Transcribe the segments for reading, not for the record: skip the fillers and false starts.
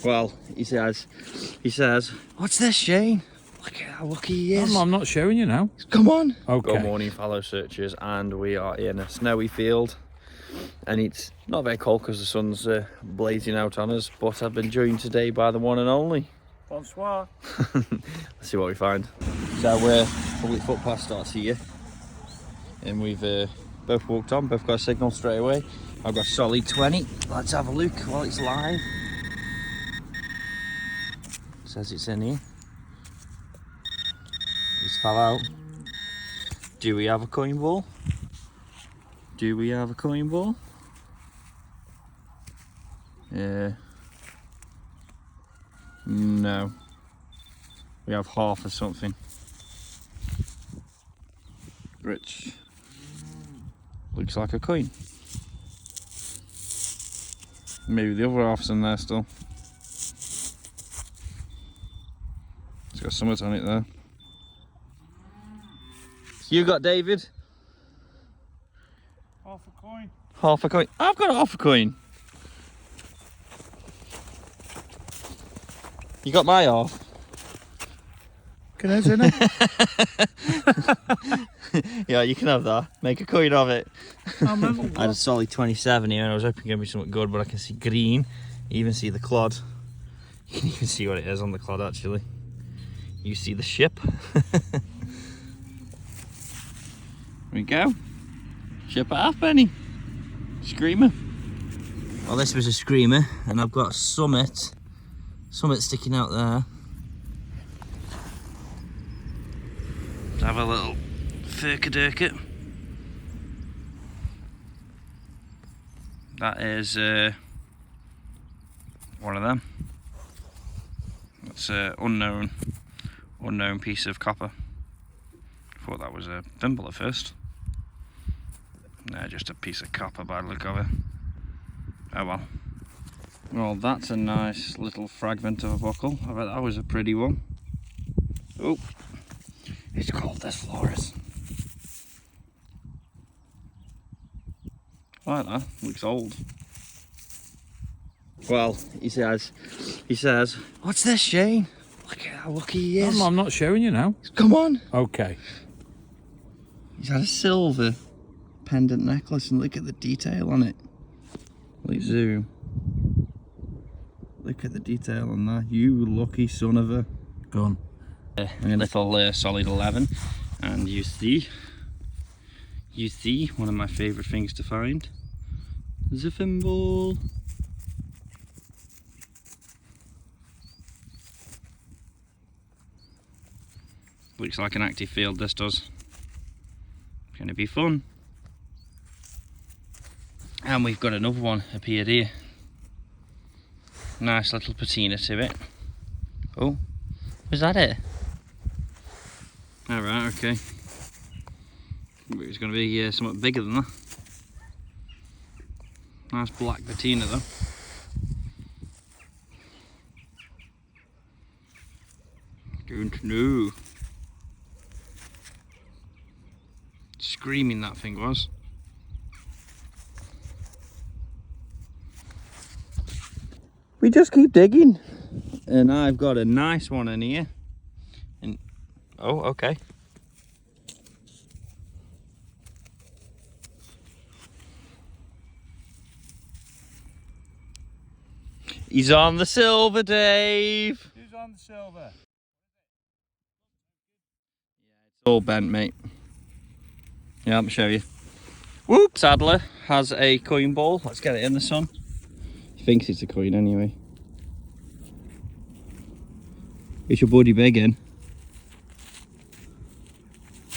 Well, he says, what's this, Shane? Look at how lucky he is. I'm not showing you now. Come on. Okay. Good morning, fellow searchers, and we are in a snowy field. And it's not very cold because the sun's blazing out on us, but I've been joined today by the one and only. Bonsoir. Let's see what we find. So we're public footpath starts here, and we've both walked on, both got a signal straight away. I've got solid 20. Let's have a look while it's live. It says it's in here. It's fell out. Do we have a coin ball? Do we have a coin ball? No. We have half of something. Which looks like a coin. Maybe the other half's in there still. It's got something on it there. You got David? Half a coin. Half a coin. I've got half a coin. You got my half. Can I do it? Yeah, you can have that. Make a coin of it. I had a solid 27 here and I was hoping it'd be something good, but I can see green. You even see the clod. You can even see what it is on the clod actually. You see the ship. There we go. Ship at halfpenny. Screamer. Well, this was a screamer and I've got summit sticking out there. Let's have a little furkadurk. That is one of them. That's an unknown piece of copper. Thought that was a thimble at first. No, just a piece of copper by the look of it. Oh well. Well, that's a nice little fragment of a buckle. I bet that was a pretty one. Oh, it's called this, Flores. I like that. Looks old. Well, he says, what's this, Shane? Look at how lucky he is. I'm not showing you now. Come on. Okay. He's had a silver pendant necklace and look at the detail on it. Let's zoom. Look at the detail on that. You lucky son of a gun. A little solid 11, and you see one of my favourite things to find. The thimble. Looks like an active field, this does. Gonna be fun. And we've got another one appeared here. Nice little patina to it. Oh, was that it? Alright, okay. It's going to be somewhat bigger than that. Nice black patina though. Don't know. Screaming that thing was. We just keep digging, and I've got a nice one in here. And oh, okay. He's on the silver, Dave. Who's on the silver? Yeah, it's all bent, mate. Yeah, let me show you. Whoop! Sadler has a coin ball. Let's get it in the sun. He thinks it's a coin anyway. It's your buddy Biggin.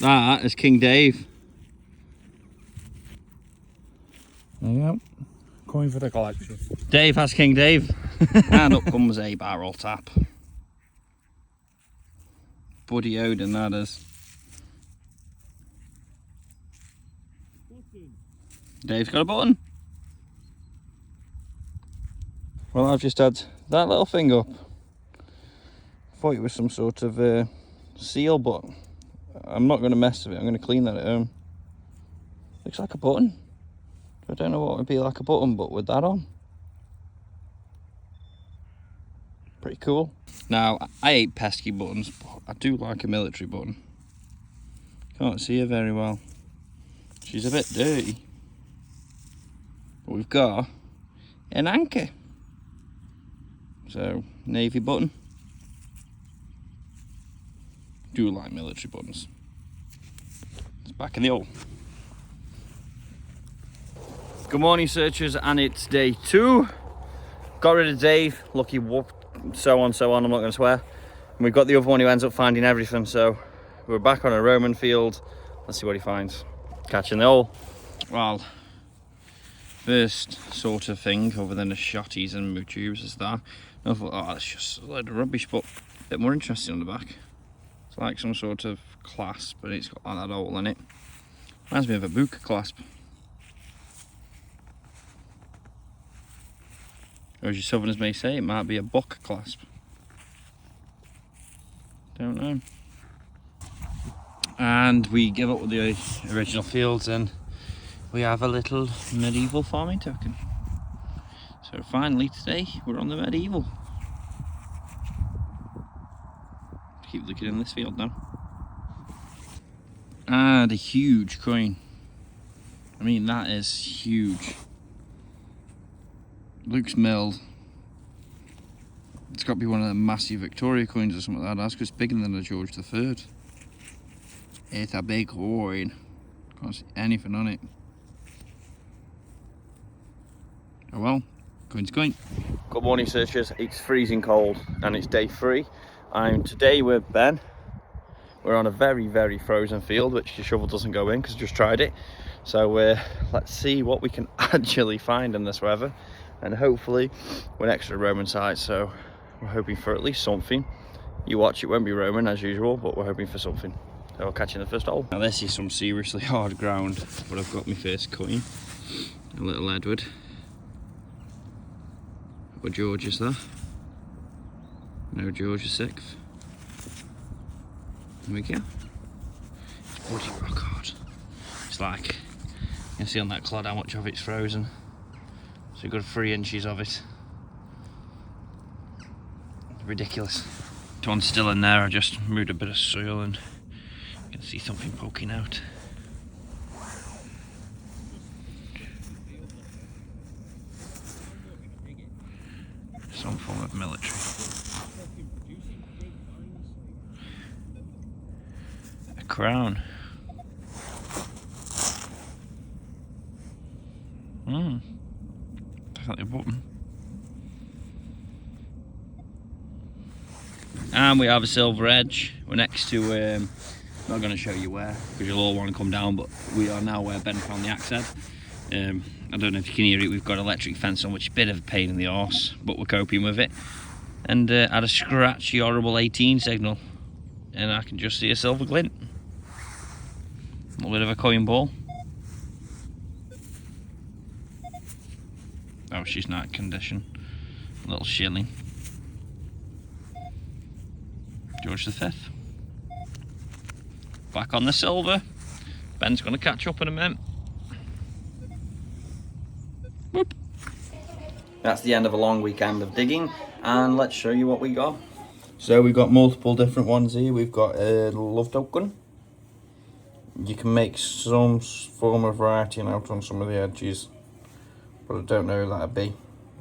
That is King Dave. There you go. Coin for the collection. Dave has King Dave. And up comes a barrel tap. Buddy Odin, that is. Dave's got a button. Well, I've just had that little thing up. Thought it was some sort of seal, but I'm not going to mess with it. I'm going to clean that at home. Looks like a button. I don't know what would be like a button, but with that on. Pretty cool. Now, I hate pesky buttons, but I do like a military button. Can't see her very well. She's a bit dirty. But we've got an anchor. So, navy button. Do like military buttons. It's back in the hole. Good morning, searchers, and it's day 2. Got rid of Dave, lucky whoop, so on, I'm not going to swear. And we've got the other one who ends up finding everything, so we're back on a Roman field. Let's see what he finds. Catching the hole. Well, first sort of thing, other than the shotties and moo tubes, is that. I thought, oh, that's just a load of rubbish, but a bit more interesting on the back. It's like some sort of clasp, but it's got like that hole in it. Reminds me of a buka clasp. Or as your southerners may say, it might be a buck clasp. Don't know. And we give up with the original fields and we have a little medieval farming token. So finally today we're on the medieval. Keep looking in this field now. Ah, the huge coin. I mean, that is huge. Looks milled. It's got to be one of the massive Victoria coins or something like that. That's because it's bigger than a George III. It's a big coin. Can't see anything on it. Oh well, coin's coin. Good morning, searchers. It's freezing cold and it's day 3. I'm today with Ben. We're on a very, very frozen field, which the shovel doesn't go in because I just tried it. So let's see what we can actually find in this weather. And hopefully we're next to a Roman site, so we're hoping for at least something. You watch, it won't be Roman as usual, but we're hoping for something. So I'll catch you in the first hole. Now this is some seriously hard ground, but I've got my first coin. A little Edward. What George is that? No George VI. There we go. It's bloody rock hard. It's like, you can see on that clod how much of it's frozen. So a good 3 inches of it. Ridiculous. This one's still in there. I just moved a bit of soil and you can see something poking out. Some form of military. A crown. Definitely a button. And we have a silver edge. We're next to, I'm not going to show you where, because you'll all want to come down, but we are now where Ben found the axe head. I don't know if you can hear it, we've got electric fence on, which is a bit of a pain in the arse, but we're coping with it. And had a scratchy, horrible 18 signal, and I can just see a silver glint. A little bit of a coin ball. Oh, she's not in condition. A little shilling. George V. Back on the silver. Ben's going to catch up in a minute. Whoop. That's the end of a long weekend of digging, and let's show you what we got. So we've got multiple different ones here. We've got a love token. You can make some form of writing out on some of the edges, but I don't know who that'd be.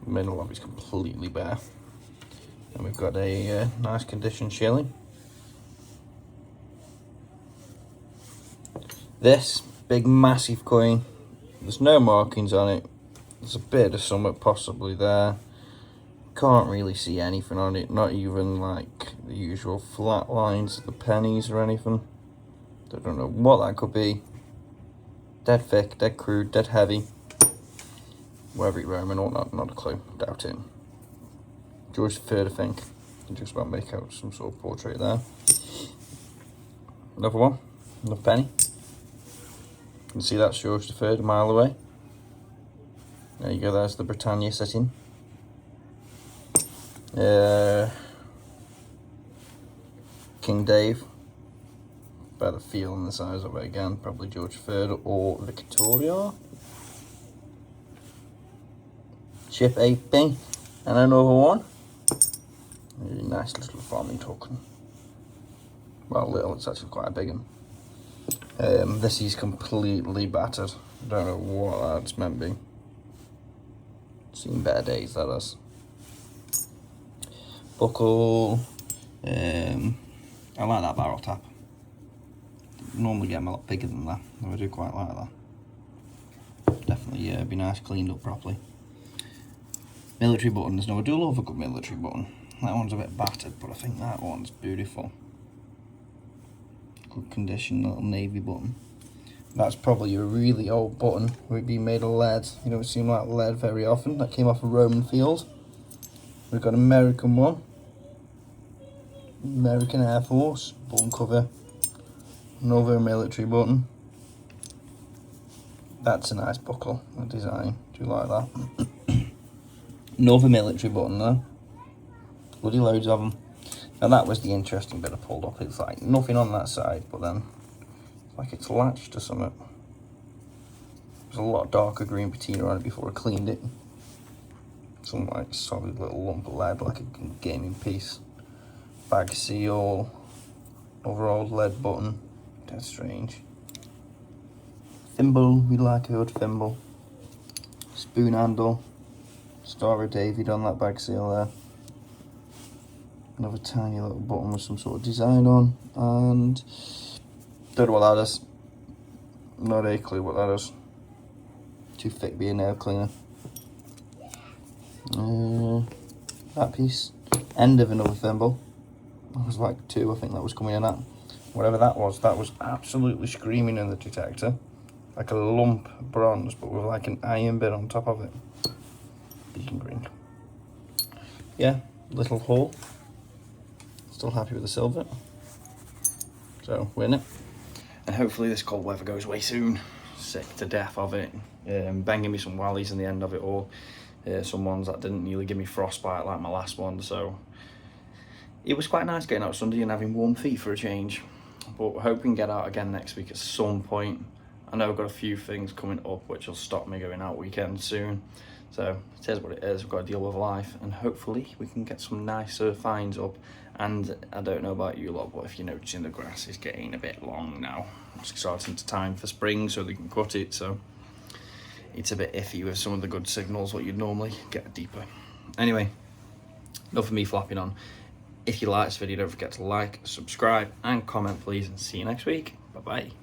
The middle of it's completely bare. And we've got a nice condition shilling. This big massive coin, there's no markings on it. There's a bit of something possibly there. Can't really see anything on it, not even like the usual flat lines of the pennies or anything. I don't know what that could be. Dead thick, dead crude, dead heavy. Whether it Roman or not a clue, doubt it. George III, I think. Can just about make out some sort of portrait there. Another one, another penny. You can see that's George III a mile away. There you go, there's the Britannia sitting. King Dave. By the feel and the size of it again, probably George III or Victoria. Chip 8B, and another one. Nice little farming token. Well, little, it's actually quite a big one. This is completely battered. I don't know what that's meant to be. Seen better days, that is. Buckle. I like that barrel tap. Normally get them a lot bigger than that, though I do quite like that. Definitely be nice cleaned up properly. Military buttons. Now I do love a good military button. That one's a bit battered, but I think that one's beautiful. Good condition little navy button. That's probably a really old button. Would be made of lead. You don't seem like lead very often. That came off a Roman field. We've got an American one. American Air Force button cover. Another military button. That's a nice buckle, the design. Do you like that? Another military button though. Bloody loads of them. Now that was the interesting bit I pulled up. It's like nothing on that side, but then like it's latched to something. There's a lot darker green patina on it before I cleaned it. Some like solid little lump of lead, like a gaming piece. Bag seal. Overall lead button. That's strange. Thimble, we like a good thimble. Spoon handle. Star of David on that bag seal there. Another tiny little button with some sort of design on, and don't know what that is. Not a clue what that is. Too thick to be a nail cleaner. That piece. End of another thimble. That was like 2, I think that was coming in at. Whatever that was absolutely screaming in the detector. Like a lump of bronze, but with like an iron bit on top of it. Beacon green. Yeah, little haul. Still happy with the silver. So, win it. And hopefully this cold weather goes away soon. Sick to death of it. Banging me some wallies in the end of it all. Some ones that didn't nearly give me frostbite like my last one, so it was quite nice getting out Sunday and having warm feet for a change. But hoping to get out again next week at some point. I know I've got a few things coming up which will stop me going out weekends soon. So it is what it is, we've got to deal with life, and hopefully we can get some nicer finds up. And I don't know about you lot, but if you're noticing the grass is getting a bit long now. It's starting to time for spring so they can cut it, so it's a bit iffy with some of the good signals what you'd normally get deeper. Anyway, enough of me flapping on. If you like this video, don't forget to like, subscribe and comment please, and see you next week. Bye bye.